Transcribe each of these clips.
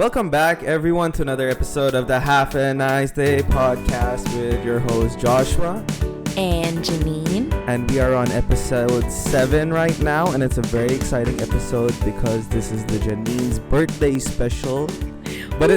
Welcome back, everyone, to another episode of the Half a Nice Day podcast with your host, Joshua. And Janine. And we are on episode 7 right now. And it's a very exciting episode because this is the Janine's birthday special. But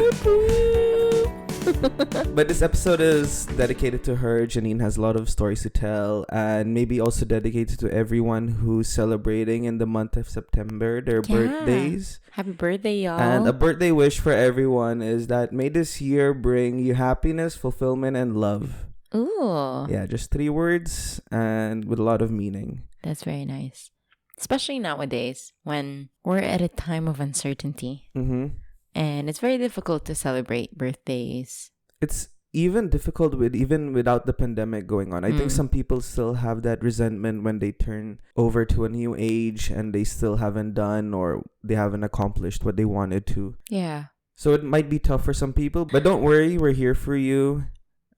this episode is dedicated to her. Janine has a lot of stories to tell, and maybe also dedicated to everyone who's celebrating in the month of September their birthdays. Happy birthday, y'all. And a birthday wish for everyone is that may this year bring you happiness, fulfillment, and love. Ooh. Yeah, just 3 words and with a lot of meaning. That's very nice. Especially nowadays when we're at a time of uncertainty. Mm-hmm. And it's very difficult to celebrate birthdays. It's even difficult even without the pandemic going on. I think some people still have that resentment when they turn over to a new age and they still haven't done or they haven't accomplished what they wanted to. Yeah. So it might be tough for some people, but don't worry, we're here for you.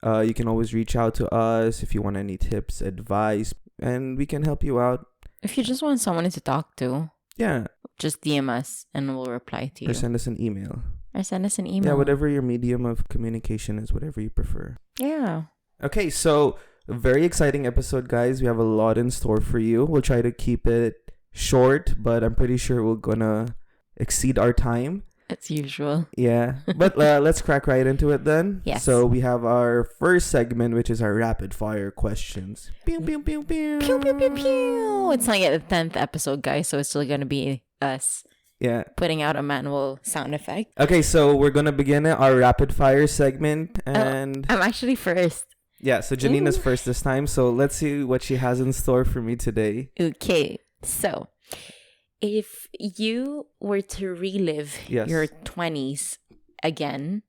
You can always reach out to us if you want any tips, advice, and we can help you out. If you just want someone to talk to, yeah, just DM us and we'll reply to you. Or send us an email. Yeah, whatever your medium of communication is, whatever you prefer. Yeah. Okay, so a very exciting episode, guys. We have a lot in store for you. We'll try to keep it short, but I'm pretty sure we're gonna exceed our time. As usual. Yeah, but let's crack right into it then. Yes. So we have our first segment, which is our rapid fire questions. Pew, pew, pew, pew. Pew, pew, pew, pew. It's not yet the 10th episode, guys, so it's still going to be us. Yeah. Putting out a manual sound effect. Okay, so we're going to begin our rapid fire segment. And I'm actually first. Yeah, so Janine is first this time. So let's see what she has in store for me today. Okay, so if you were to relive your 20s again,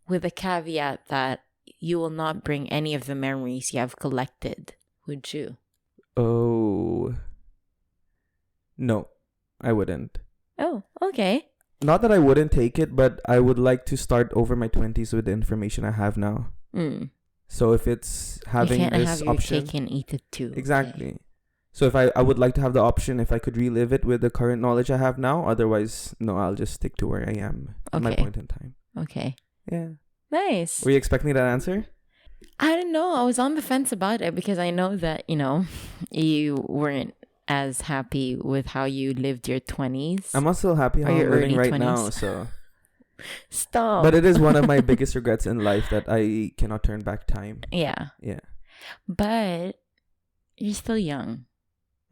with a caveat that you will not bring any of the memories you have collected, would you? Oh. No, I wouldn't. Oh, okay. Not that I wouldn't take it, but I would like to start over my 20s with the information I have now. So if it's having you can't this have your option, cake and eat it too. Exactly. Okay. So if I would like to have the option if I could relive it with the current knowledge I have now. Otherwise, no, I'll just stick to where I am at my point in time. Okay. Yeah. Nice. Were you expecting that answer? I don't know. I was on the fence about it because I know that, you weren't as happy with how you lived your 20s. I'm also happy how I'm living right 20s. now, so. Stop. But it is one of my biggest regrets in life that I cannot turn back time. Yeah. Yeah. But you're still young.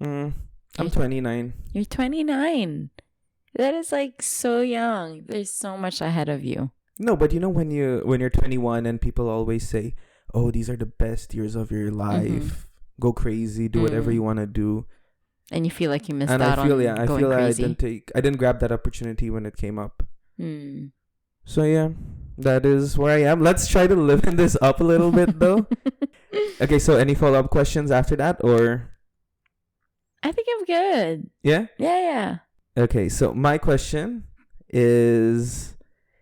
I'm 29. You're 29. That is like so young. There's so much ahead of you. No, but when you're 21 and people always say, "Oh, these are the best years of your life. Go crazy, do whatever you want to do." And you feel like you missed and out I feel, on going crazy. I didn't grab that opportunity when it came up. So yeah, that is where I am. Let's try to liven this up a little bit though. Okay, so any follow-up questions after that or? I think I'm good. Yeah? Yeah. Okay, so my question is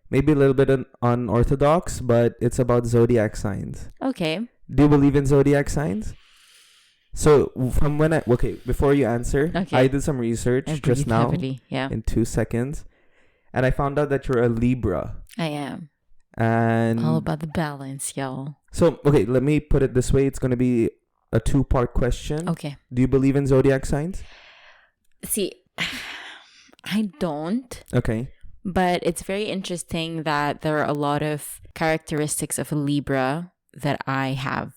maybe a little bit unorthodox, but it's about zodiac signs. Okay. Do you believe in zodiac signs? So from before you answer, I did some research just now in 2 seconds, and I found out that you're a Libra. I am. And all about the balance, y'all. So, okay, let me put it this way. It's going to be a 2-part question. Okay. Do you believe in zodiac signs? See, I don't. Okay. But it's very interesting that there are a lot of characteristics of a Libra that I have.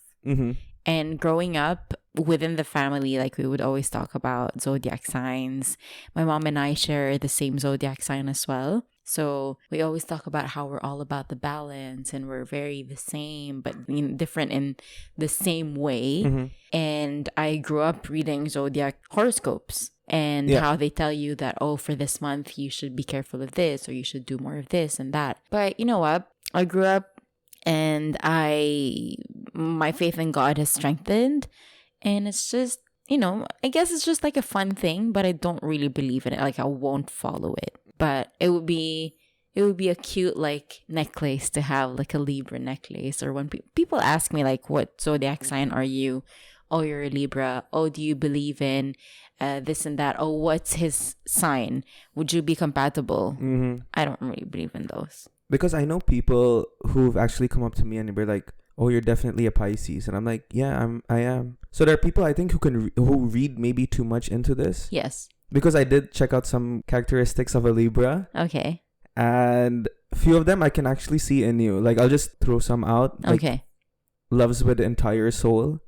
And growing up within the family, like we would always talk about zodiac signs. My mom and I share the same zodiac sign as well. So we always talk about how we're all about the balance and we're very the same, but different in the same way. And I grew up reading zodiac horoscopes and how they tell you that, for this month, you should be careful of this or you should do more of this and that. But you know what? I grew up and my faith in God has strengthened. And it's just, I guess it's just like a fun thing, but I don't really believe in it. Like I won't follow it. But it would be a cute like necklace to have, like a Libra necklace. Or when people ask me like, what zodiac sign are you? oh, you're a Libra. Oh, do you believe in this and that? Oh, what's his sign? Would you be compatible? I don't really believe in those. Because I know people who've actually come up to me and they're like, oh, you're definitely a Pisces. And I'm like, yeah, I am. So there are people I think who read maybe too much into this. Yes. Because I did check out some characteristics of a Libra. Okay. And a few of them I can actually see in you. Like, I'll just throw some out. Like, Okay. loves with the entire soul.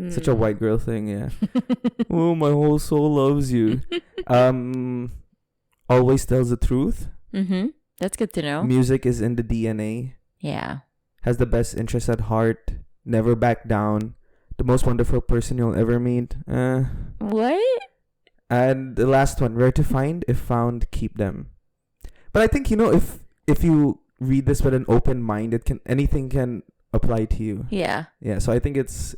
Such a white girl thing, yeah. Oh, my whole soul loves you. Always tells the truth. That's good to know. Music is in the DNA. Yeah. Has the best interest at heart. Never back down. The most wonderful person you'll ever meet. What? And the last one, rare to find. If found, keep them. But I think, if you read this with an open mind, anything can apply to you. Yeah. Yeah. So I think it's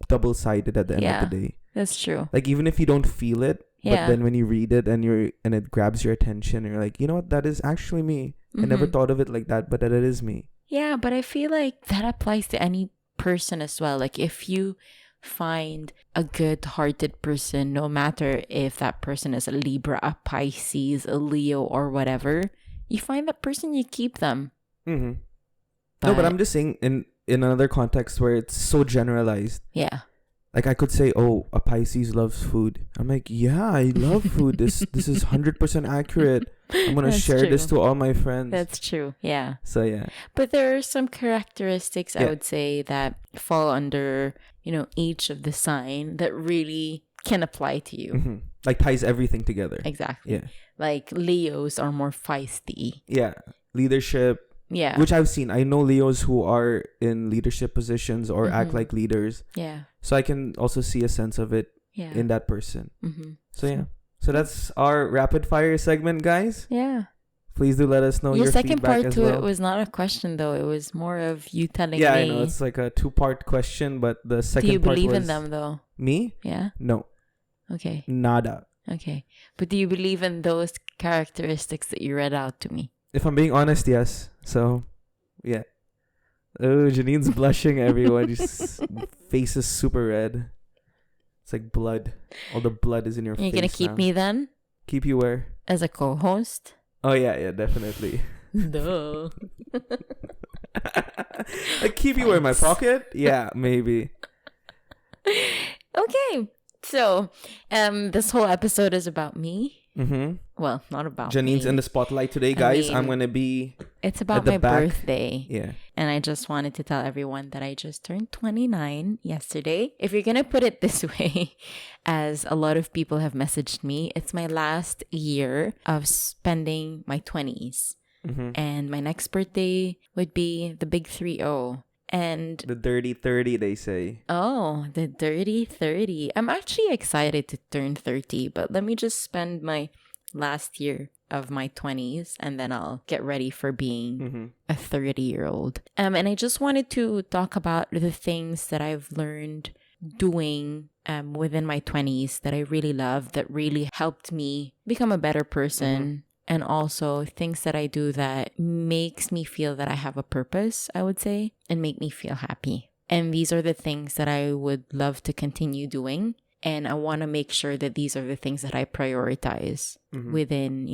double-sided at the end of the day. That's true. Like, even if you don't feel it, but then when you read it and it grabs your attention, you're like, you know what? That is actually me. I never thought of it like that, but that it is me. Yeah, but I feel like that applies to any person as well. Like, if you find a good-hearted person, no matter if that person is a Libra, a Pisces, a Leo, or whatever, you find that person, you keep them. No, but I'm just saying in another context where it's so generalized. Yeah. Like, I could say, oh, a Pisces loves food. I'm like, yeah, I love food. This is 100% accurate. I'm going to share this to all my friends. That's true. Yeah. So, yeah. But there are some characteristics, I would say, that fall under, each of the sign that really can apply to you. Like, ties everything together. Exactly. Yeah. Like, Leos are more feisty. Yeah. Leadership. Yeah. Which I've seen. I know Leos who are in leadership positions or act like leaders. Yeah. So I can also see a sense of it in that person. So, yeah. So that's our rapid fire segment, guys. Yeah. Please do let us know your second feedback part as to well. it was not a question, though. It was more of you telling me. Yeah, I know. It's like a 2-part question, but the second part was... Do you believe in them, though? Me? Yeah? No. Okay. Nada. Okay. But do you believe in those characteristics that you read out to me? If I'm being honest, yes. So, yeah. Oh, Janine's blushing, everyone. His face is super red. It's like blood. All the blood is in your face. You're going to keep me then? Keep you where? As a co-host? Oh, yeah, definitely. No. Like, keep you in my pocket? Yeah, maybe. Okay. So, this whole episode is about me. Well, not about Janine's me. in the spotlight today, guys. I'm going to be... It's about my birthday. Yeah. And I just wanted to tell everyone that I just turned 29 yesterday. If you're going to put it this way, as a lot of people have messaged me, it's my last year of spending my 20s. And my next birthday would be the big 3-0. And the dirty 30, they say. Oh, the dirty 30. I'm actually excited to turn 30, but let me just spend my last year of my 20s and then I'll get ready for being a 30-year-old. And I just wanted to talk about the things that I've learned doing within my 20s that I really love, that really helped me become a better person. And also things that I do that makes me feel that I have a purpose, I would say, and make me feel happy. And these are the things that I would love to continue doing. And I want to make sure that these are the things that I prioritize within,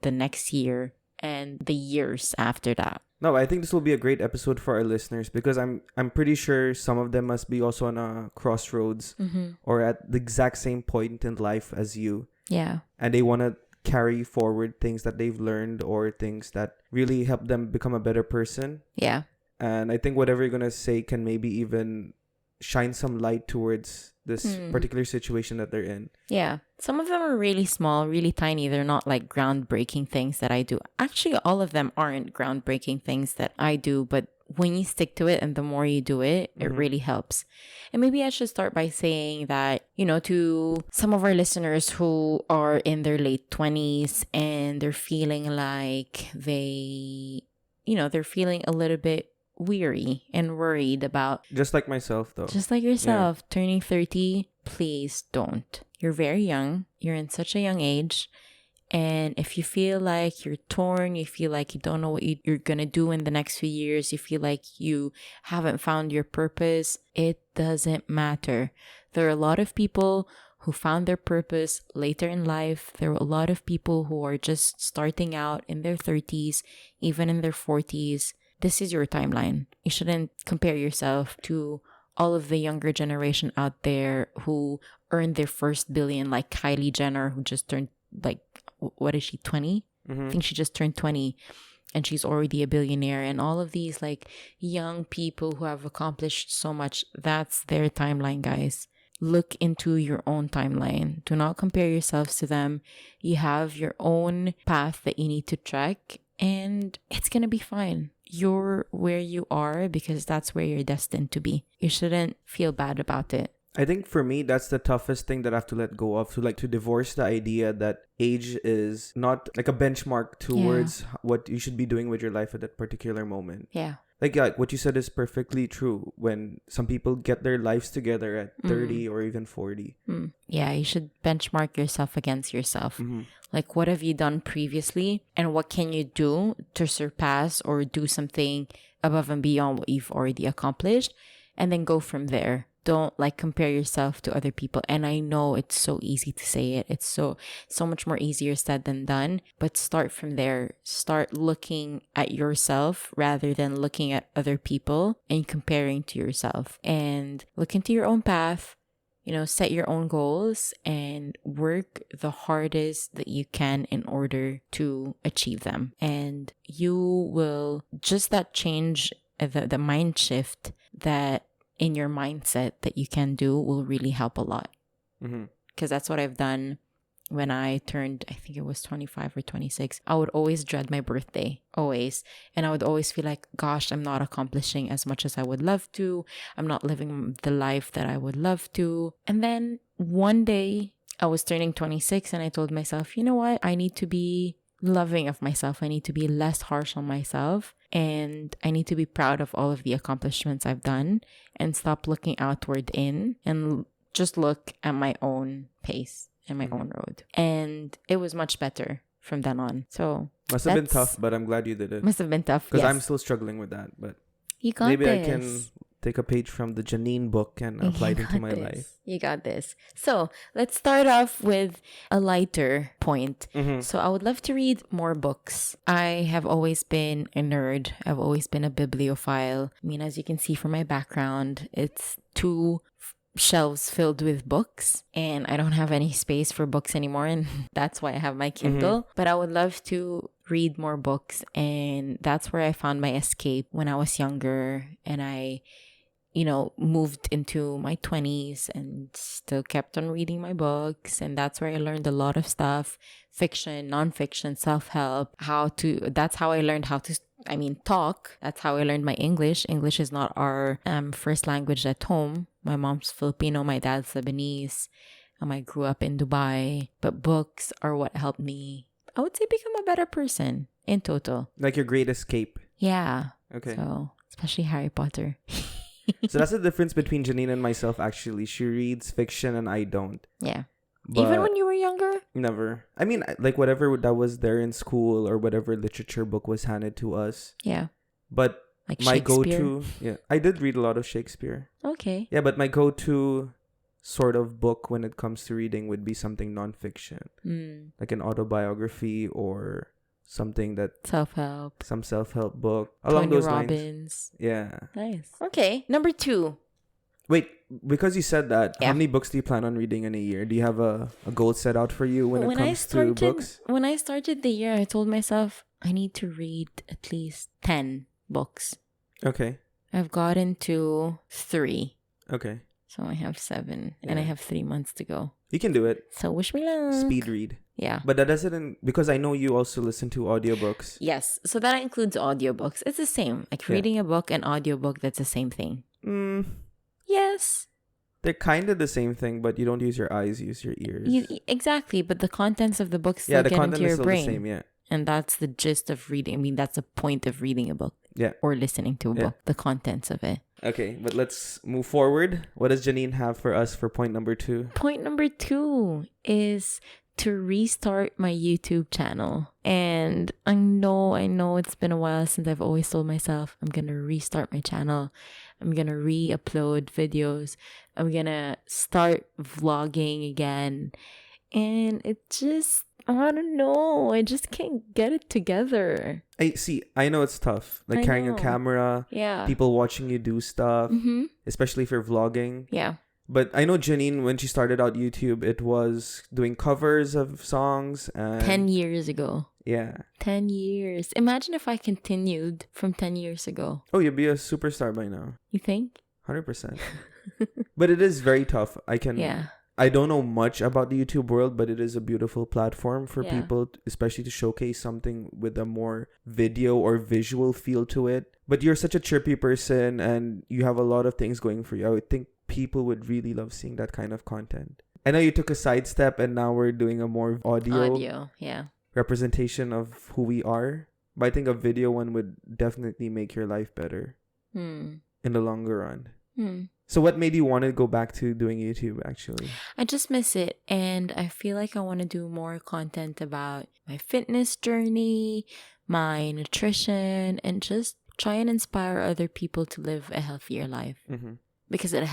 the next year and the years after that. No, I think this will be a great episode for our listeners because I'm pretty sure some of them must be also on a crossroads or at the exact same point in life as you. Yeah. And they want to carry forward things that they've learned or things that really help them become a better person. Yeah. And I think whatever you're going to say can maybe even shine some light towards this particular situation that they're in. Yeah. Some of them are really small, really tiny. They're not like groundbreaking things that I do. Actually, all of them aren't groundbreaking things that I do, but when you stick to it and the more you do it, it really helps. And maybe I should start by saying that, to some of our listeners who are in their late 20s and they're feeling like they're feeling a little bit weary and worried about... Just like myself, though. Just like yourself, turning 30, please don't. You're very young. You're in such a young age. And if you feel like you're torn, you feel like you don't know what you're going to do in the next few years, you feel like you haven't found your purpose, it doesn't matter. There are a lot of people who found their purpose later in life. There are a lot of people who are just starting out in their 30s, even in their 40s. This is your timeline. You shouldn't compare yourself to all of the younger generation out there who earned their first billion, like Kylie Jenner, who just turned, like, what is she, 20? I think she just turned 20 and she's already a billionaire. And all of these like young people who have accomplished so much, that's their timeline, guys. Look into your own timeline. Do not compare yourselves to them. You have your own path that you need to trek, and it's going to be fine. You're where you are because that's where you're destined to be. You shouldn't feel bad about it. I think for me, that's the toughest thing that I have to let go of. To divorce the idea that age is not like a benchmark towards what you should be doing with your life at that particular moment. Yeah. Like what you said is perfectly true. When some people get their lives together at 30 or even 40. Yeah, you should benchmark yourself against yourself. Like, what have you done previously? And what can you do to surpass or do something above and beyond what you've already accomplished? And then go from there. Don't compare yourself to other people. And I know it's so easy to say it. It's so much more easier said than done. But start from there. Start looking at yourself rather than looking at other people and comparing to yourself. And look into your own path. Set your own goals and work the hardest that you can in order to achieve them. And you will just that change, the mind shift that in your mindset that you can do will really help a lot. Because that's what I've done when I turned, I think it was 25 or 26. I would always dread my birthday, always. And I would always feel like, gosh, I'm not accomplishing as much as I would love to. I'm not living the life that I would love to. And then one day I was turning 26 and I told myself, you know what? I need to be loving of myself. I need to be less harsh on myself. And I need to be proud of all of the accomplishments I've done and stop looking outward in and just look at my own pace and my own road. And it was much better from then on. So must have been tough, but I'm glad you did it. Must have been tough, because I'm still struggling with that. But you got maybe this. I can take a page from the Janine book and apply it into my life. You got this. So let's start off with a lighter point. So I would love to read more books. I have always been a nerd. I've always been a bibliophile. I mean, as you can see from my background, it's 2 shelves filled with books, and I don't have any space for books anymore, and that's why I have my Kindle. But I would love to read more books, and that's where I found my escape when I was younger, and I moved into my 20s and still kept on reading my books. And that's where I learned a lot of stuff, fiction, nonfiction, self-help, that's how I learned how to, talk. That's how I learned my English. English is not our first language at home. My mom's Filipino, my dad's Lebanese. I grew up in Dubai, but books are what helped me, I would say, become a better person in total. Like your great escape. Yeah. Okay. So, especially Harry Potter. So that's the difference between Janine and myself, actually. She reads fiction and I don't. Yeah. But even when you were younger? Never. I mean, like whatever that was there in school or whatever literature book was handed to us. Yeah. But like my go-to, I did read a lot of Shakespeare. Okay. Yeah, but my go-to sort of book when it comes to reading would be something nonfiction. Like an autobiography or something that some self-help book along Tony those Robbins. lines. Yeah. Nice. Okay. Number 2. Wait, because you said that, how many books do you plan on reading in a year? Do you have a goal set out for you when it comes to books? When I started the year, I told myself I need to read at least 10 books. Okay. I've gotten to 3. Okay. So I have 7 and I have 3 months to go. You can do it. So wish me luck. Speed read. Yeah. But that doesn't, because I know you also listen to audiobooks. Yes. So that includes audiobooks. It's the same. Like reading a book and audiobook, that's the same thing. Yes. They're kind of the same thing, but you don't use your eyes, you use your ears. Exactly. But the contents of the book still get into your brain. The same, yeah. And that's the gist of reading. I mean, that's the point of reading a book. Yeah. Or listening to a book. The contents of it. Okay, but let's move forward. What does Janine have for us for point number 2? Point number 2 is to restart my YouTube channel. And I know it's been a while since I've always told myself I'm going to restart my channel. I'm going to re-upload videos. I'm going to start vlogging again. And it just, I don't know. I just can't get it together. I know it's tough. Like carrying a camera. Yeah. People watching you do stuff. Mm-hmm. Especially if you're vlogging. Yeah. But I know Janine, when she started out YouTube, it was doing covers of songs. 10 years ago. Yeah. 10 years. Imagine if I continued from 10 years ago. Oh, you'd be a superstar by now. You think? 100%. But it is very tough. I don't know much about the YouTube world, but it is a beautiful platform for people, especially to showcase something with a more video or visual feel to it. But you're such a chirpy person and you have a lot of things going for you. I would think people would really love seeing that kind of content. I know you took a sidestep and now we're doing a more audio representation of who we are. But I think a video one would definitely make your life better in the longer run. So what made you want to go back to doing YouTube, actually? I just miss it. And I feel like I want to do more content about my fitness journey, my nutrition, and just try and inspire other people to live a healthier life. Mm-hmm. Because it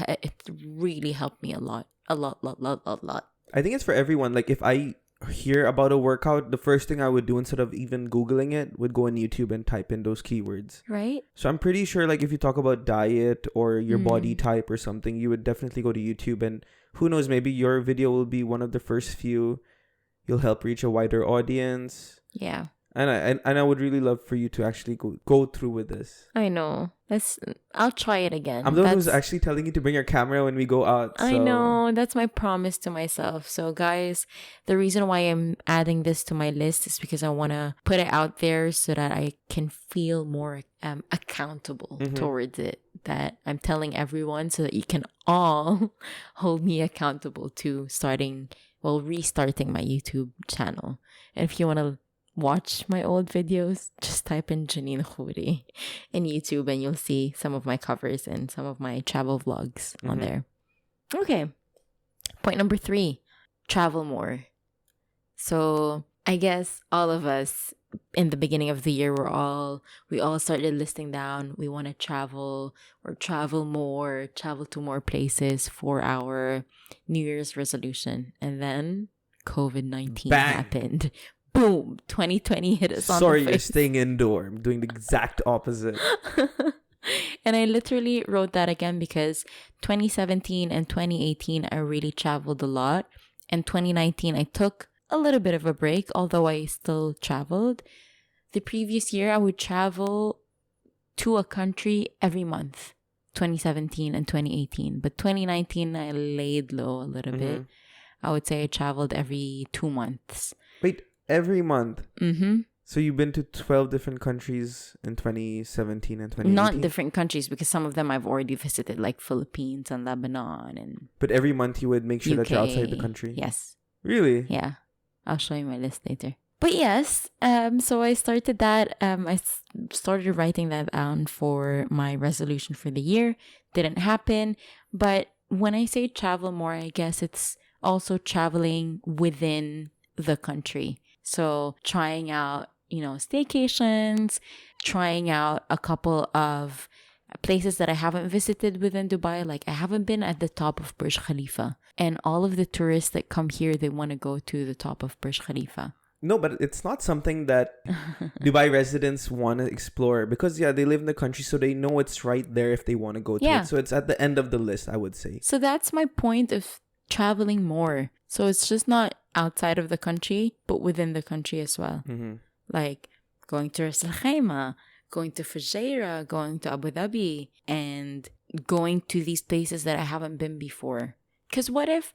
really helped me a lot. A lot. I think it's for everyone. Like, if I hear about a workout, the first thing I would do, instead of even Googling it, would go on YouTube and type in those keywords. Right. So I'm pretty sure, like, if you talk about diet or your body type or something, you would definitely go to YouTube. And who knows, maybe your video will be one of the first few. You'll help reach a wider audience. Yeah. And I would really love for you to actually go through with this. I know. I'll try it again. I'm the one who's actually telling you to bring your camera when we go out. So. I know. That's my promise to myself. So guys, the reason why I'm adding this to my list is because I want to put it out there so that I can feel more accountable towards it. That I'm telling everyone so that you can all hold me accountable to restarting my YouTube channel. And if you want to watch my old videos, just type in Janine Khoury in YouTube and you'll see some of my covers and some of my travel vlogs on there. Okay. Point number 3, travel more. So I guess all of us in the beginning of the year, we all started listing down, we want to travel or travel more, travel to more places for our New Year's resolution. And then COVID-19 happened. Boom! 2020 hit us on the face. Sorry, you're staying indoor. I'm doing the exact opposite. And I literally wrote that again because 2017 and 2018, I really traveled a lot. And 2019, I took a little bit of a break, although I still traveled. The previous year, I would travel to a country every month, 2017 and 2018. But 2019, I laid low a little bit. I would say I traveled every 2 months. Wait. Every month? Mm-hmm. So you've been to 12 different countries in 2017 and 2018? Not different countries, because some of them I've already visited, like Philippines and Lebanon. And but every month you would make sure that you're outside the country? Yes. Really? Yeah. I'll show you my list later. But yes, so I started that. I started writing that down for my resolution for the year. Didn't happen. But when I say travel more, I guess it's also traveling within the country. So trying out, staycations, trying out a couple of places that I haven't visited within Dubai. Like I haven't been at the top of Burj Khalifa. And all of the tourists that come here, they want to go to the top of Burj Khalifa. No, but it's not something that Dubai residents want to explore because, they live in the country, so they know it's right there if they want to go to it. So it's at the end of the list, I would say. So that's my point of traveling more. So it's just not outside of the country, but within the country as well. Like going to Ras Al Khaimah, going to Fujairah, going to Abu Dhabi, and going to these places that I haven't been before. Because what if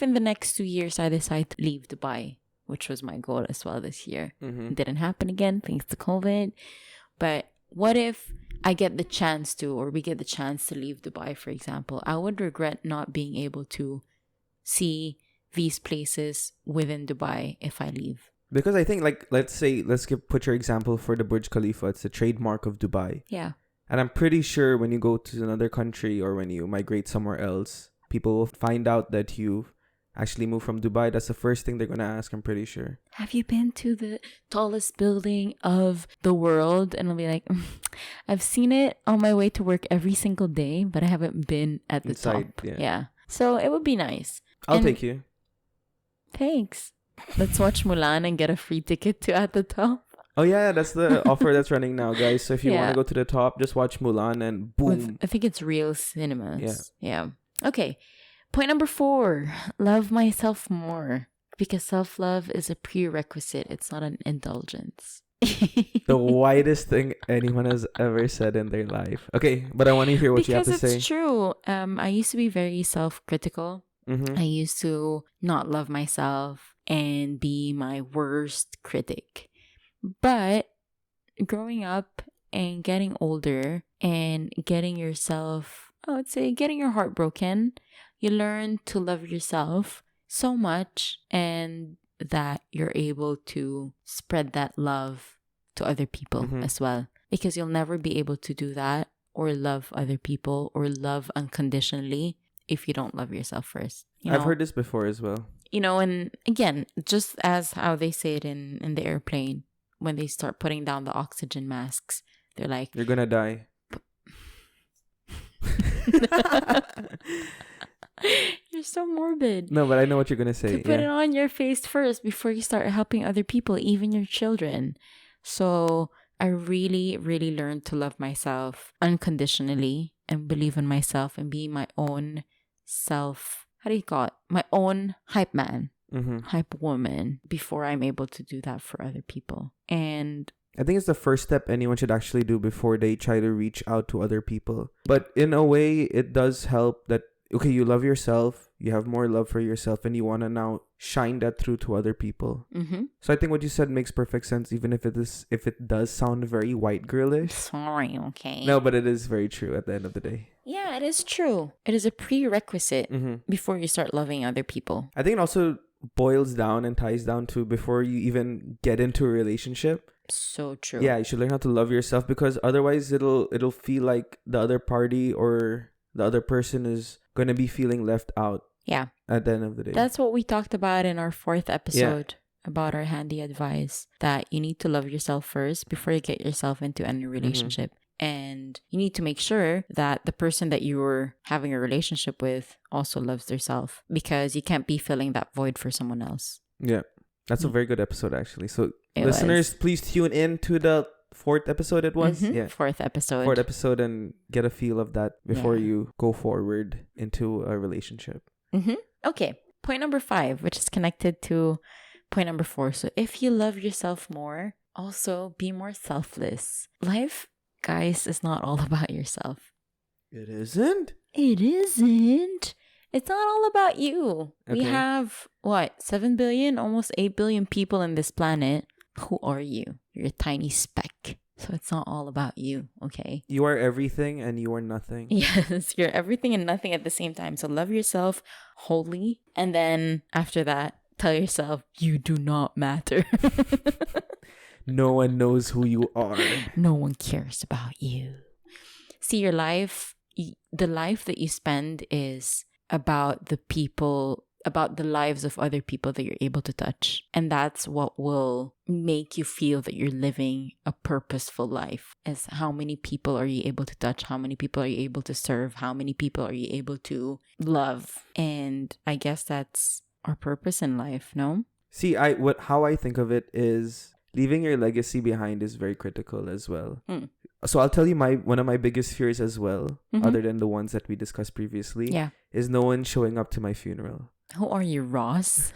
in the next 2 years I decide to leave Dubai, which was my goal as well this year. It didn't happen again thanks to COVID. But what if I get the chance to, or we get the chance to leave Dubai, for example? I would regret not being able to see these places within Dubai if I leave. Because I think, like, put your example for the Burj Khalifa. It's a trademark of Dubai. Yeah. And I'm pretty sure when you go to another country or when you migrate somewhere else, people will find out that you've actually move from Dubai, that's the first thing they're gonna ask, I'm pretty sure. Have you been to the tallest building of the world? And I'll be like, I've seen it on my way to work every single day, but I haven't been at the Inside, top. yeah. So it would be nice. I'll take you. Thanks. Let's watch Mulan and get a free ticket to At the Top. Oh yeah, that's the offer that's running now, guys. So if you want to go to the top, just watch Mulan and boom. I think it's Real Cinemas. Yeah. Okay. Point number 4. Love myself more. Because self-love is a prerequisite. It's not an indulgence. The widest thing anyone has ever said in their life. Okay, but I want to hear what you have to say. Because it's true. I used to be very self-critical. Mm-hmm. I used to not love myself and be my worst critic. But growing up and getting older and getting yourself, I would say, getting your heart broken, you learn to love yourself so much and that you're able to spread that love to other people as well. Because you'll never be able to do that or love other people or love unconditionally if you don't love yourself first. I've heard this before as well. And again, just as how they say it in the airplane, when they start putting down the oxygen masks, they're like, you're gonna die. You're so morbid. No, but I know what you're gonna say. To put it on your face first before you start helping other people, even your children. So I really, really learned to love myself unconditionally and believe in myself and be my own self. How do you call it? My own hype man. Hype woman before I'm able to do that for other people. And I think it's the first step anyone should actually do before they try to reach out to other people. But in a way, it does help that, okay, you love yourself, you have more love for yourself, and you want to now shine that through to other people. So I think what you said makes perfect sense, even if it does sound very white girlish. Sorry, okay. No, but it is very true at the end of the day. Yeah, it is true. It is a prerequisite before you start loving other people. I think it also boils down and ties down to before you even get into a relationship. So true. Yeah, you should learn how to love yourself, because otherwise it'll feel like the other party or the other person is going to be feeling left out. Yeah. At the end of the day. That's what we talked about in our 4th episode about our handy advice, that you need to love yourself first before you get yourself into any relationship. And you need to make sure that the person that you're having a relationship with also loves themselves, because you can't be filling that void for someone else. Yeah. That's a very good episode, actually. So listeners, please tune in to the 4th episode it was. Yeah. 4th episode. 4th episode, and get a feel of that before you go forward into a relationship. Okay. Point number 5, which is connected to point number 4. So if you love yourself more, also be more selfless. Life, guys, is not all about yourself. It isn't? It isn't. It's not all about you. Okay. We have, 7 billion, almost 8 billion people in this planet. Who are you? You're a tiny speck. So it's not all about you, okay? You are everything and you are nothing. Yes, you're everything and nothing at the same time. So love yourself wholly. And then after that, tell yourself, you do not matter. No one knows who you are. No one cares about you. See, your life, the life that you spend is about the people, about the lives of other people that you're able to touch. And that's what will make you feel that you're living a purposeful life, is how many people are you able to touch? How many people are you able to serve? How many people are you able to love? And I guess that's our purpose in life, no? See, how I think of it is leaving your legacy behind is very critical as well. So I'll tell you one of my biggest fears as well, other than the ones that we discussed previously, is no one showing up to my funeral. Who are you, Ross?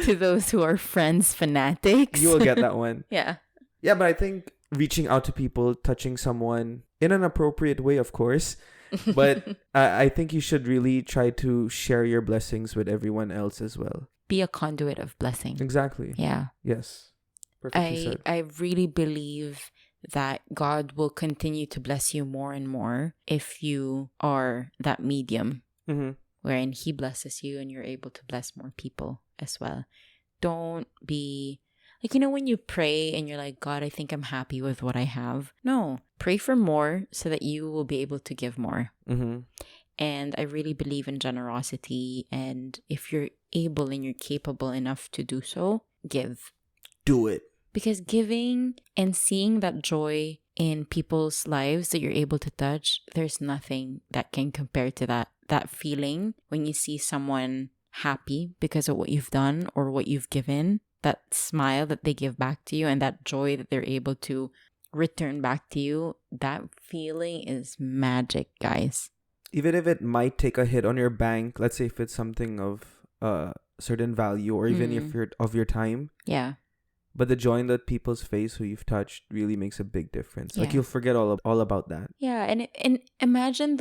To those who are Friends fanatics. You will get that one. Yeah. Yeah, but I think reaching out to people, touching someone in an appropriate way, of course. But I think you should really try to share your blessings with everyone else as well. Be a conduit of blessing. Exactly. Yeah. Yes. Perfectly said. I really believe that God will continue to bless you more and more if you are that medium, wherein He blesses you and you're able to bless more people as well. Don't be like, when you pray and you're like, God, I think I'm happy with what I have. No, pray for more so that you will be able to give more. And I really believe in generosity. And if you're able and you're capable enough to do so, give. Do it. Because giving and seeing that joy in people's lives that you're able to touch, there's nothing that can compare to that feeling when you see someone happy because of what you've done or what you've given, that smile that they give back to you and that joy that they're able to return back to you. That feeling is magic, guys. Even if it might take a hit on your bank, let's say if it's something of certain value, or even if you're of your time. Yeah. But the joy in that people's face who you've touched really makes a big difference. Like, you'll forget all about that. Yeah, and imagine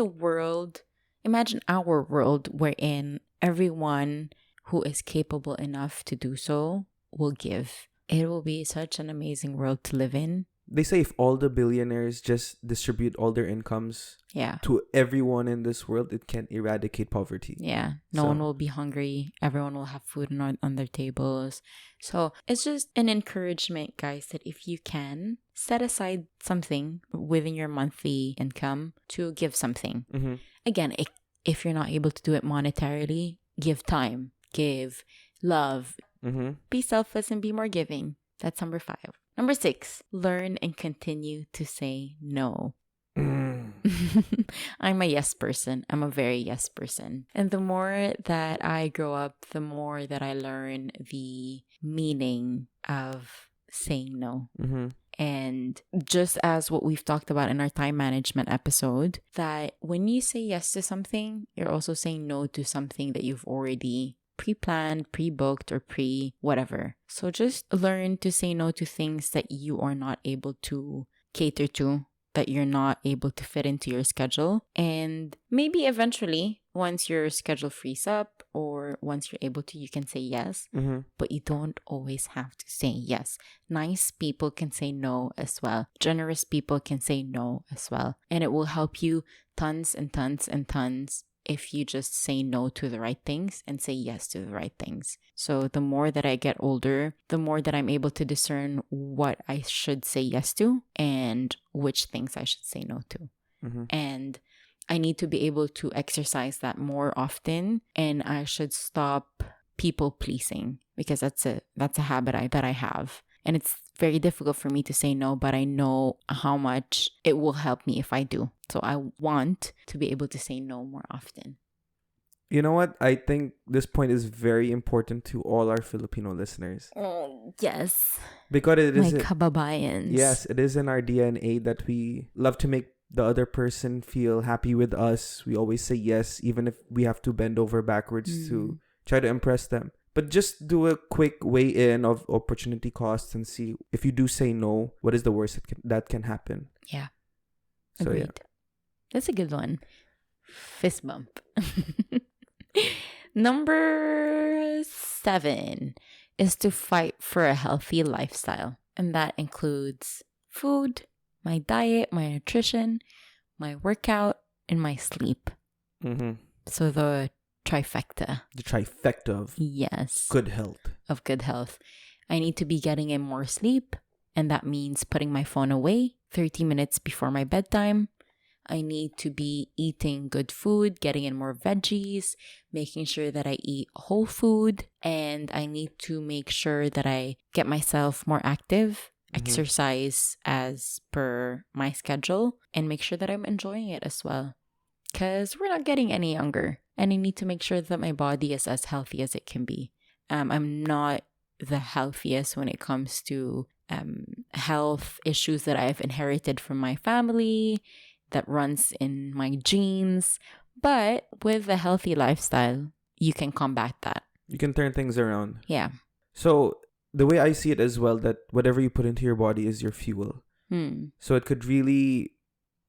our world wherein everyone who is capable enough to do so will give. It will be such an amazing world to live in. They say if all the billionaires just distribute all their incomes to everyone in this world, it can eradicate poverty. Yeah. No one will be hungry. Everyone will have food on their tables. So it's just an encouragement, guys, that if you can, set aside something within your monthly income to give something. Mm-hmm. Again, if you're not able to do it monetarily, give time, give love. Mm-hmm. Be selfless and be more giving. That's number 5. Number 6, learn and continue to say no. I'm a yes person. I'm a very yes person. And the more that I grow up, the more that I learn the meaning of saying no. Mm-hmm. And just as what we've talked about in our time management episode, that when you say yes to something, you're also saying no to something that you've already pre-planned, pre-booked, or whatever. So just learn to say no to things that you are not able to cater to, that you're not able to fit into your schedule. And maybe eventually, once your schedule frees up or once you're able to, you can say yes. Mm-hmm. But you don't always have to say yes. Nice people can say no as well. Generous people can say no as well. And it will help you tons and tons and tons if you just say no to the right things and say yes to the right things. So the more that I get older, the more that I'm able to discern what I should say yes to and which things I should say no to. Mm-hmm. And I need to be able to exercise that more often, and I should stop people pleasing, because that's a habit that I have. And it's very difficult for me to say no, but I know how much it will help me if I do. So I want to be able to say no more often. You know what? I think this point is very important to all our Filipino listeners. Oh, yes. Because it is... My kababayans. Yes, it is in our DNA that we love to make the other person feel happy with us. We always say yes, even if we have to bend over backwards to try to impress them. But just do a quick weigh-in of opportunity costs and see if you do say no, what is the worst that can happen. Yeah. So, agreed. Yeah. That's a good one. Fist bump. Number 7 is to fight for a healthy lifestyle. And that includes food, my diet, my nutrition, my workout, and my sleep. Mm-hmm. So the trifecta. The trifecta of good health. Of good health. I need to be getting in more sleep, and that means putting my phone away 30 minutes before my bedtime. I need to be eating good food, getting in more veggies, making sure that I eat whole food, and I need to make sure that I get myself more active, exercise as per my schedule, and make sure that I'm enjoying it as well. Because we're not getting any younger, and I need to make sure that my body is as healthy as it can be. I'm not the healthiest when it comes to health issues that I've inherited from my family, that runs in my genes. But with a healthy lifestyle, you can combat that. You can turn things around. Yeah. So the way I see it as well, that whatever you put into your body is your fuel. So it could really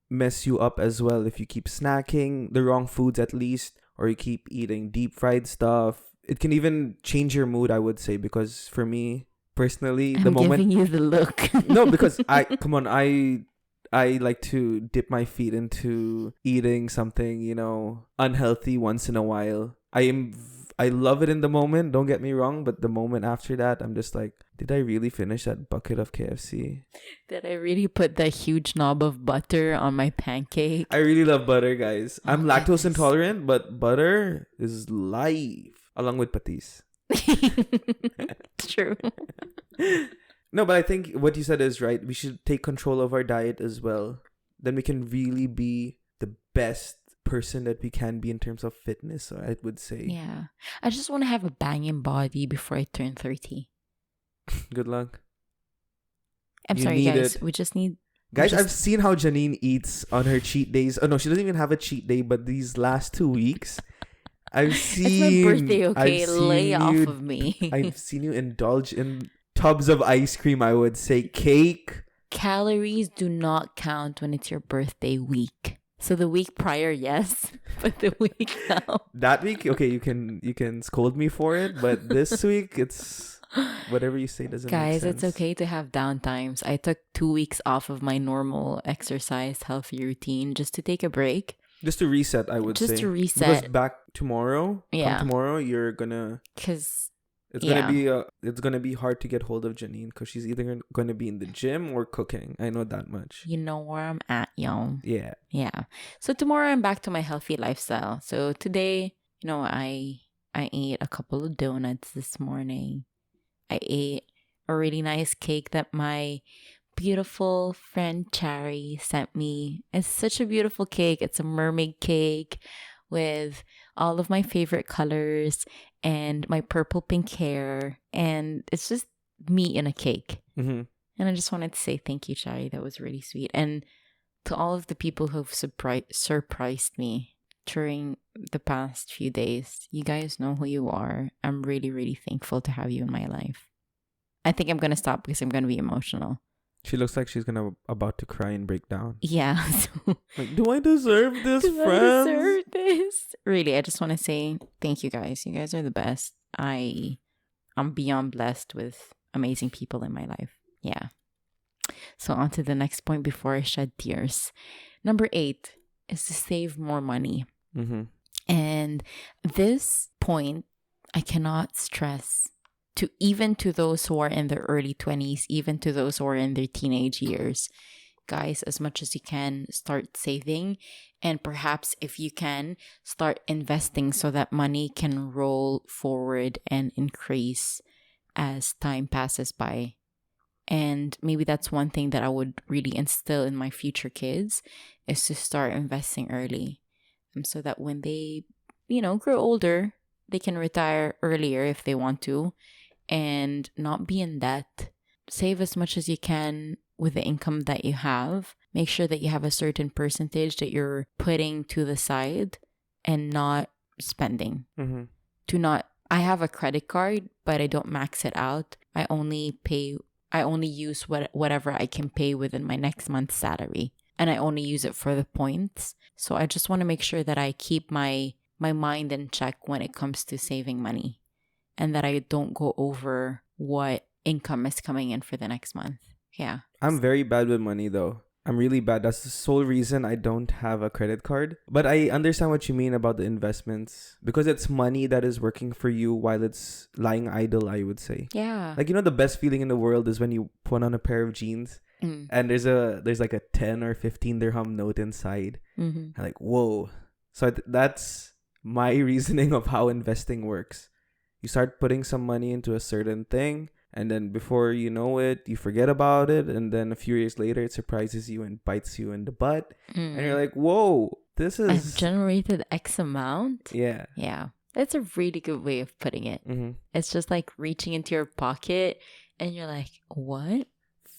mess you up as well if you keep snacking the wrong foods at least, or you keep eating deep fried stuff. It can even change your mood, I would say, because for me personally, I'm giving you the look. No, because I like to dip my feet into eating something, unhealthy once in a while. I I love it in the moment, don't get me wrong, but the moment after that, I'm just like, did I really finish that bucket of KFC? Did I really put that huge knob of butter on my pancake? I really love butter, guys. Oh, I'm lactose goodness. intolerant, but butter is life, along with patis. True. No, but I think what you said is right. We should take control of our diet as well. Then we can really be the best person that we can be in terms of fitness, I would say. Yeah. I just want to have a banging body before I turn 30. Good luck. I'm You sorry, need guys. it. We just need... Guys, I've seen how Janine eats on her cheat days. Oh, no, she doesn't even have a cheat day, but these last 2 weeks, I've seen... It's my birthday, okay? Lay off of me. I've seen you indulge in tubs of ice cream, I would say. Cake. Calories do not count when it's your birthday week. So the week prior, yes, but the week now. That week, okay, you can scold me for it, but this week it's whatever you say doesn't Guys, make sense. it's okay to have downtimes. I took 2 weeks off of my normal exercise healthy routine just to take a break. Just to reset, I would say. Just to reset. Because back tomorrow, Yeah. come tomorrow, you're gonna... Because It's gonna be hard to get hold of Janine because she's either gonna be in the gym or cooking. I know that much. you know where I'm at, y'all. Yeah. Yeah. So tomorrow I'm back to my healthy lifestyle. So today, I ate a couple of donuts this morning. I ate a really nice cake that my beautiful friend Chari sent me. It's such a beautiful cake. It's a mermaid cake with all of my favorite colors and my purple pink hair. And it's just me in a cake. Mm-hmm. And I just wanted to say thank you, Chari. That was really sweet. And to all of the people who've surprised me during the past few days, you guys know who you are. I'm really, really thankful to have you in my life. I think I'm going to stop because I'm going to be emotional. She looks like she's about to cry and break down. Yeah. So, Like, do I deserve this, do friends? I deserve this? Really, I just want to say thank you guys. You guys are the best. I'm beyond blessed with amazing people in my life. Yeah. So on to the next point before I shed tears. Number 8 is to save more money. Mm-hmm. And this point, I cannot stress to those who are in their early 20s, even to those who are in their teenage years. Guys, as much as you can, start saving. And perhaps if you can, start investing so that money can roll forward and increase as time passes by. And maybe that's one thing that I would really instill in my future kids is to start investing early. So that when they, grow older, they can retire earlier if they want to and not be in debt. Save as much as you can with the income that you have. Make sure that you have a certain percentage that you're putting to the side and not spending. Mm-hmm. I have a credit card, but I don't max it out. I only use whatever I can pay within my next month's salary. And I only use it for the points. So I just want to make sure that I keep my mind in check when it comes to saving money. And that I don't go over what income is coming in for the next month. Yeah. I'm very bad with money, though. I'm really bad. That's the sole reason I don't have a credit card. But I understand what you mean about the investments. Because it's money that is working for you while it's lying idle, I would say. Yeah. Like, the best feeling in the world is when you put on a pair of jeans and there's like a 10 or 15 dirham note inside. Mm-hmm. I'm like, whoa. So that's my reasoning of how investing works. You start putting some money into a certain thing, and then before you know it, you forget about it, and then a few years later, it surprises you and bites you in the butt, and you're like, whoa, this is... I've generated X amount? Yeah. Yeah. That's a really good way of putting it. Mm-hmm. It's just like reaching into your pocket, and you're like, what?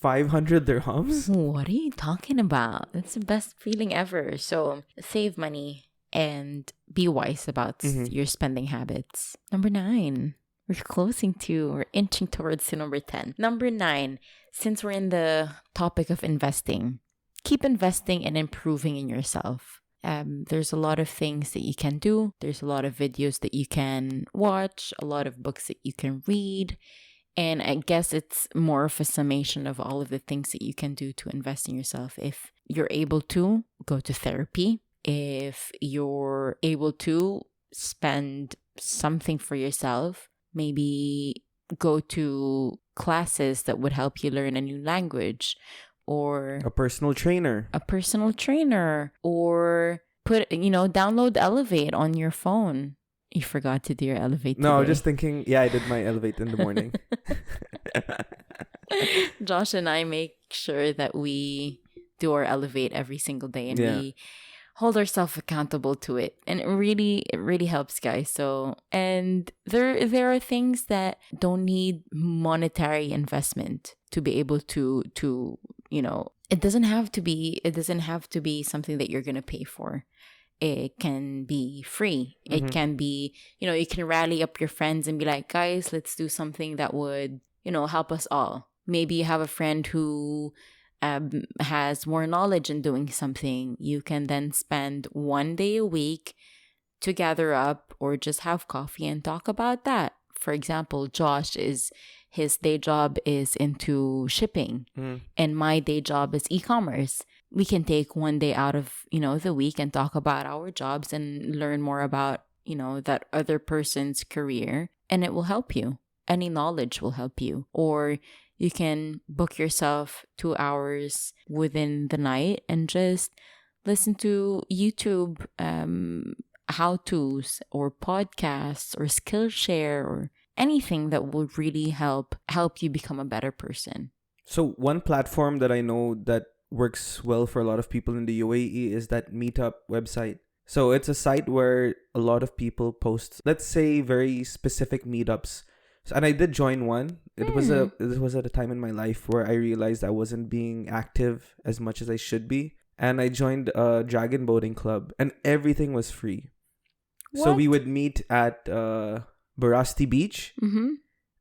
500 dirhams? What are you talking about? That's the best feeling ever. So save money and be wise about your spending habits. Number 9. We're inching towards to number 10. Number 9, since we're in the topic of investing, keep investing and improving in yourself. There's a lot of things that you can do. There's a lot of videos that you can watch, a lot of books that you can read. And I guess it's more of a summation of all of the things that you can do to invest in yourself. If you're able to, go to therapy. If you're able to, spend something for yourself. Maybe go to classes that would help you learn a new language, or a personal trainer, or download Elevate on your phone. You forgot to do your Elevate No, today. just thinking, yeah, I did my Elevate in the morning. Josh and I make sure that we do our Elevate every single day, and we hold ourselves accountable to it, and it really helps, guys. So, and there are things that don't need monetary investment to be able to it doesn't have to be something that you're gonna pay for. It can be free. It can be, you can rally up your friends and be like, guys, let's do something that would, help us all. Maybe you have a friend who has more knowledge in doing something. You can then spend one day a week to gather up or just have coffee and talk about that. For example, his day job is into shipping, and my day job is e-commerce. We can take one day out of, the week and talk about our jobs and learn more about, that other person's career, and it will help you. Any knowledge will help you. Or you can book yourself 2 hours within the night and just listen to YouTube how-tos or podcasts or Skillshare or anything that will really help you become a better person. So one platform that I know that works well for a lot of people in the UAE is that Meetup website. So it's a site where a lot of people post, let's say, very specific meetups. And I did join one. It was at a time in my life where I realized I wasn't being active as much as I should be. And I joined a dragon boating club, and everything was free. What? So we would meet at Barasti Beach.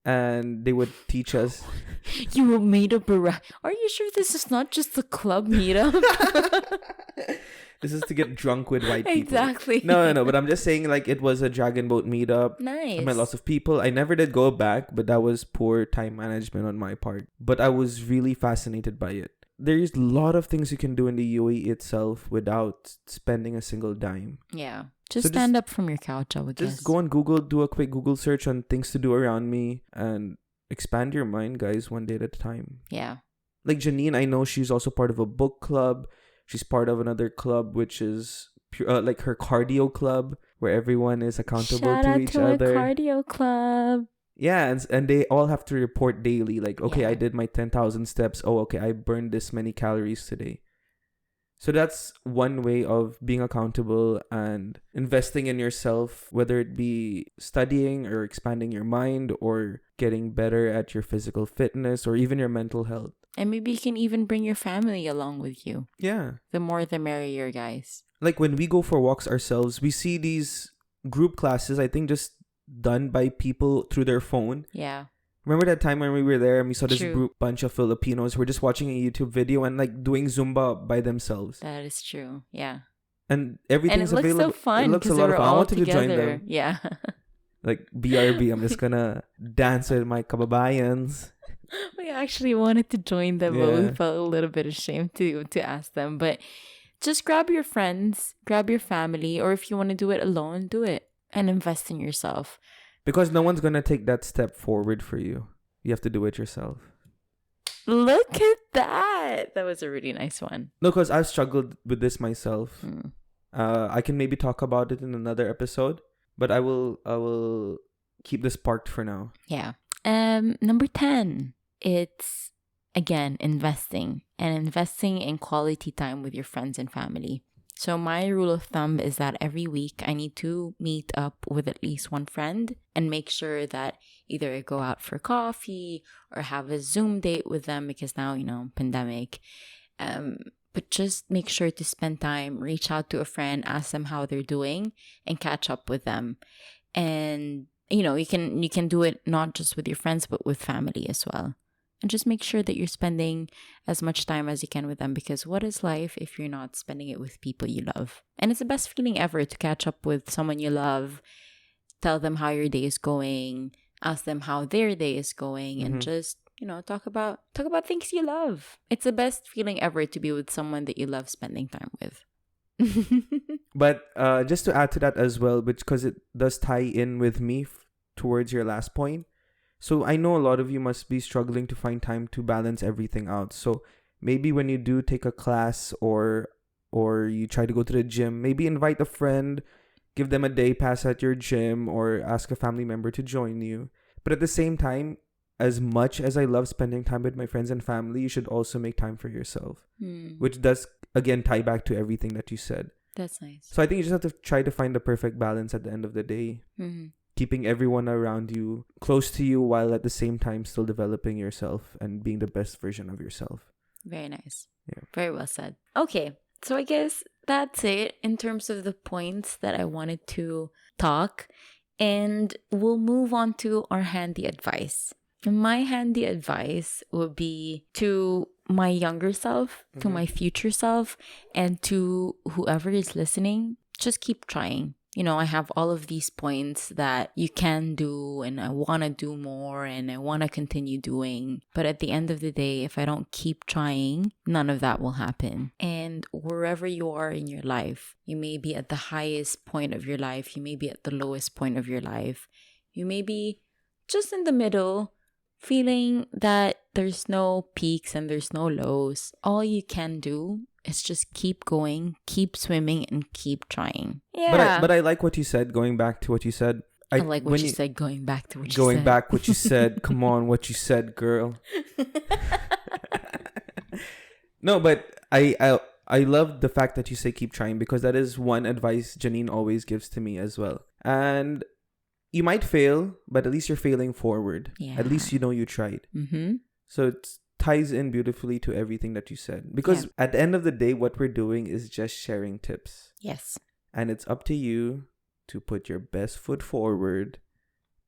And they would teach us. You made a Are you sure this is not just a club meetup? This is to get drunk with white people. Exactly. No. But I'm just saying, like, it was a dragon boat meetup. Nice. I met lots of people. I never did go back, but that was poor time management on my part. But I was really fascinated by it. There's a lot of things you can do in the UAE itself without spending a single dime. Yeah. Just stand up from your couch, I would guess. Just go on Google, do a quick Google search on things to do around me, and expand your mind, guys, one day at a time. Yeah. Like Janine, I know she's also part of a book club. She's part of another club, which is like her cardio club, where everyone is accountable to each other. Shout out to a cardio club. Yeah, and they all have to report daily. Like, okay, I did my 10,000 steps. Oh, okay, I burned this many calories today. So that's one way of being accountable and investing in yourself, whether it be studying or expanding your mind or getting better at your physical fitness or even your mental health. And maybe you can even bring your family along with you. Yeah. The more the merrier, guys. Like when we go for walks ourselves, we see these group classes, I think just done by people through their phone. Yeah. Remember that time when we were there and we saw this bunch of Filipinos who were just watching a YouTube video and like doing Zumba by themselves. That is true. Yeah. And everything's available. And it looks so fun. It looks a lot of fun. I wanted to join them. Yeah. Like BRB, I'm just gonna dance with my kababayans. We actually wanted to join them, but we felt a little bit ashamed to ask them. But just grab your friends, grab your family, or if you want to do it alone, do it and invest in yourself. Because no one's going to take that step forward for you. You have to do it yourself. Look at that. That was a really nice one. No, because I've struggled with this myself. I can maybe talk about it in another episode, but I will keep this parked for now. Yeah. Number 10. It's, again, investing. And investing in quality time with your friends and family. So my rule of thumb is that every week I need to meet up with at least one friend and make sure that either I go out for coffee or have a Zoom date with them because now, pandemic. But just make sure to spend time, reach out to a friend, ask them how they're doing and catch up with them. And, you can do it not just with your friends, but with family as well. And just make sure that you're spending as much time as you can with them, because what is life if you're not spending it with people you love? And it's the best feeling ever to catch up with someone you love, tell them how your day is going, ask them how their day is going, and just, talk about things you love. It's the best feeling ever to be with someone that you love spending time with. But just to add to that as well, because it does tie in with me towards your last point. So I know a lot of you must be struggling to find time to balance everything out. So maybe when you do take a class or you try to go to the gym, maybe invite a friend, give them a day pass at your gym, or ask a family member to join you. But at the same time, as much as I love spending time with my friends and family, you should also make time for yourself, which does, again, tie back to everything that you said. That's nice. So I think you just have to try to find the perfect balance at the end of the day, keeping everyone around you close to you while at the same time still developing yourself and being the best version of yourself. Very nice. Yeah. Very well said. Okay. So I guess that's it in terms of the points that I wanted to talk. And we'll move on to our handy advice. My handy advice would be to my younger self, to my future self, and to whoever is listening, just keep trying. You know, I have all of these points that you can do, and I want to do more, and I want to continue doing. But at the end of the day, if I don't keep trying, none of that will happen. And wherever you are in your life, you may be at the highest point of your life, you may be at the lowest point of your life, you may be just in the middle, feeling that there's no peaks and there's no lows. All you can do is just keep going, keep swimming, and keep trying. Yeah. But I like what you said, going back to what you said. I like what you said, going back to what you said. Going back what you said. Come on, what you said, girl. No, but I love the fact that you say keep trying, because that is one advice Janine always gives to me as well. And you might fail, but at least you're failing forward. Yeah. At least you know you tried. So it ties in beautifully to everything that you said. Because at the end of the day, what we're doing is just sharing tips. Yes. And it's up to you to put your best foot forward,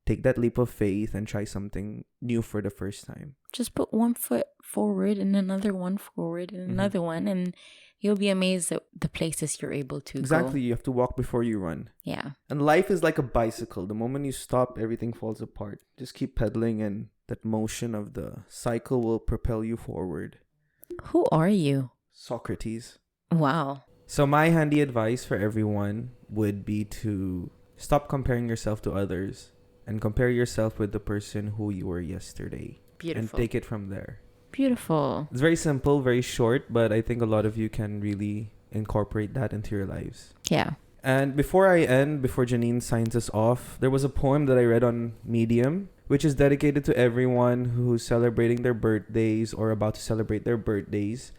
take that leap of faith, and try something new for the first time. Just put one foot forward and another one forward and another one, and you'll be amazed at the places you're able to Exactly. go. You have to walk before you run. Yeah. And life is like a bicycle. The moment you stop, everything falls apart. Just keep pedaling, and that motion of the cycle will propel you forward. Who are you? Socrates. Wow. So my handy advice for everyone would be to stop comparing yourself to others and compare yourself with the person who you were yesterday. Beautiful. And take it from there. Beautiful. It's very simple, very short, but I think a lot of you can really incorporate that into your lives. Yeah. And before Janine signs us off, there was a poem that I read on Medium, which is dedicated to everyone who's celebrating their birthdays or about to celebrate their birthdays.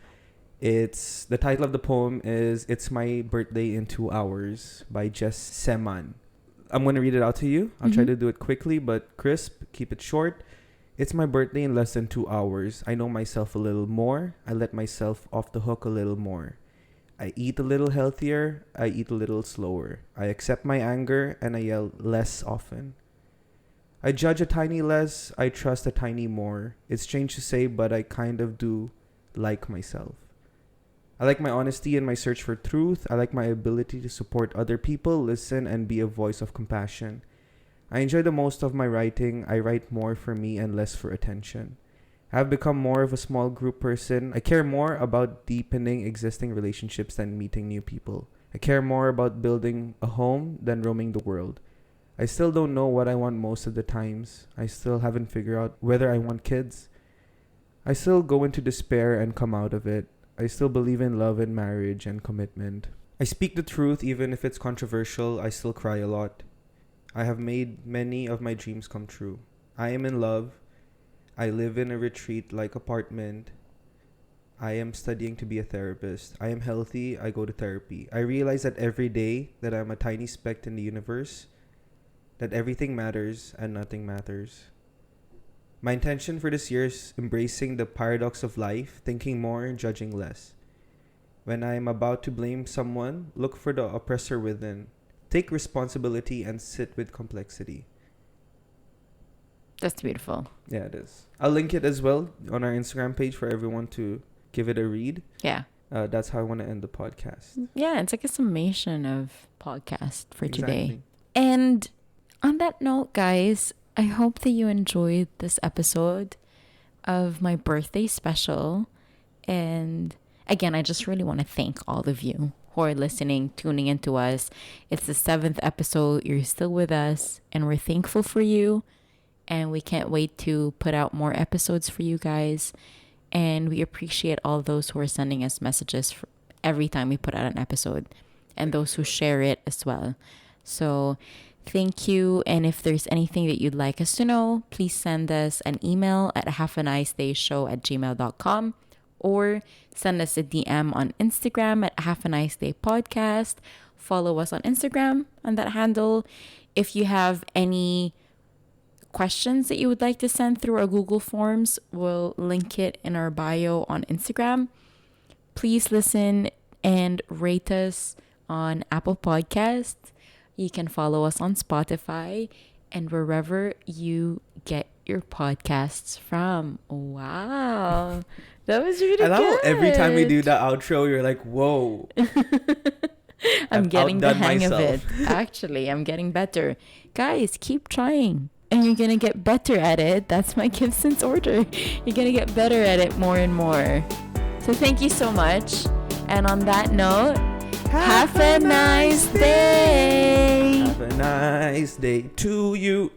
The title of the poem is It's My Birthday in 2 Hours by Jess Seman. I'm going to read it out to you. I'll try to do it quickly but crisp. Keep it short. It's my birthday in less than 2 hours. I know myself a little more. I let myself off the hook a little more. I eat a little healthier. I eat a little slower. I accept my anger and I yell less often. I judge a tiny less. I trust a tiny more. It's strange to say, but I kind of do like myself. I like my honesty and my search for truth. I like my ability to support other people, listen, and be a voice of compassion. I enjoy the most of my writing. I write more for me and less for attention. I have become more of a small group person. I care more about deepening existing relationships than meeting new people. I care more about building a home than roaming the world. I still don't know what I want most of the times. I still haven't figured out whether I want kids. I still go into despair and come out of it. I still believe in love and marriage and commitment. I speak the truth even if it's controversial. I still cry a lot. I have made many of my dreams come true. I am in love. I live in a retreat-like apartment. I am studying to be a therapist. I am healthy. I go to therapy. I realize that every day that I'm a tiny speck in the universe, that everything matters and nothing matters. My intention for this year is embracing the paradox of life, thinking more, judging less. When I am about to blame someone, look for the oppressor within. Take responsibility and sit with complexity. That's beautiful. Yeah, it is. I'll link it as well on our Instagram page for everyone to give it a read. Yeah. That's how I want to end the podcast. Yeah, it's like a summation of podcast for today. Exactly. And on that note, guys, I hope that you enjoyed this episode of my birthday special. And again, I just really want to thank all of you who are listening, tuning into us. It's the 7th episode. You're still with us, and we're thankful for you. And we can't wait to put out more episodes for you guys. And we appreciate all those who are sending us messages every time we put out an episode, and those who share it as well. So thank you. And if there's anything that you'd like us to know, please send us an email at halfanicedayshow@gmail.com, or send us a DM on Instagram at halfanicedaypodcast. Follow us on Instagram on that handle. If you have any questions that you would like to send through our Google Forms, we'll link it in our bio on Instagram. Please listen and rate us on Apple Podcasts. You can follow us on Spotify and wherever you get your podcasts from. Wow. That was really good. I love how every time we do the outro, you're like, whoa. I'm getting the hang of it. Actually, I'm getting better. Guys, keep trying. And you're going to get better at it. That's my Gibson's order. You're going to get better at it more and more. So thank you so much. And on that note, have a nice day. Have a nice day to you.